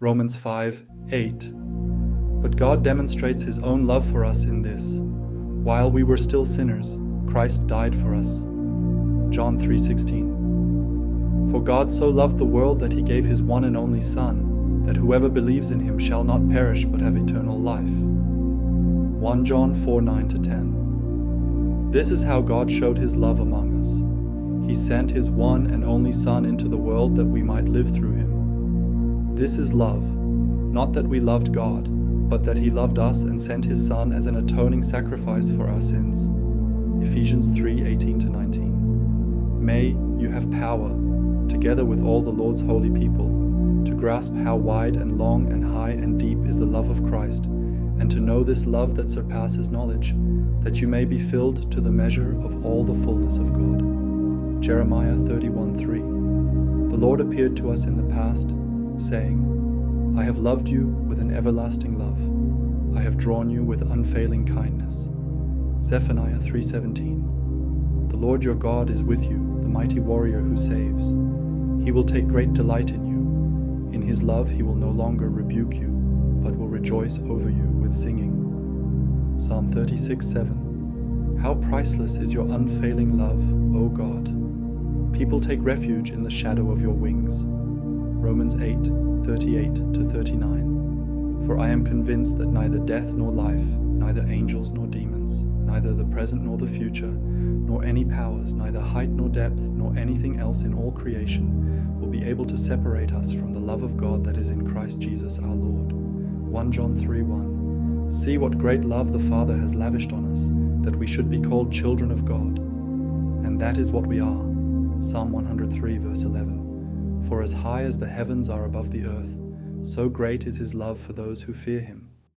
Romans 5:8. But God demonstrates his own love for us in this: while we were still sinners, Christ died for us. John 3:16. For God so loved the world that he gave his one and only Son, that whoever believes in him shall not perish but have eternal life. 1 John 4:9-10. This is how God showed his love among us. He sent his one and only Son into the world that we might live through him. This is love, not that we loved God, but that he loved us and sent his Son as an atoning sacrifice for our sins. Ephesians 3:18-19. May you have power, together with all the Lord's holy people, to grasp how wide and long and high and deep is the love of Christ, and to know this love that surpasses knowledge, that you may be filled to the measure of all the fullness of God. Jeremiah 31:3. The Lord appeared to us in the past, saying, I have loved you with an everlasting love. I have drawn you with unfailing kindness. Zephaniah 3:17. The Lord your God is with you, the mighty warrior who saves. He will take great delight in you. In his love he will no longer rebuke you, but will rejoice over you with singing. Psalm 36:7. How priceless is your unfailing love, O God. People take refuge in the shadow of your wings. Romans 8:38-39. For I am convinced that neither death nor life, neither angels nor demons, neither the present nor the future, nor any powers, neither height nor depth, nor anything else in all creation, will be able to separate us from the love of God that is in Christ Jesus our Lord. 1 John 3:1. See what great love the Father has lavished on us, that we should be called children of God. And that is what we are. Psalm 103:11. For as high as the heavens are above the earth, so great is his love for those who fear him.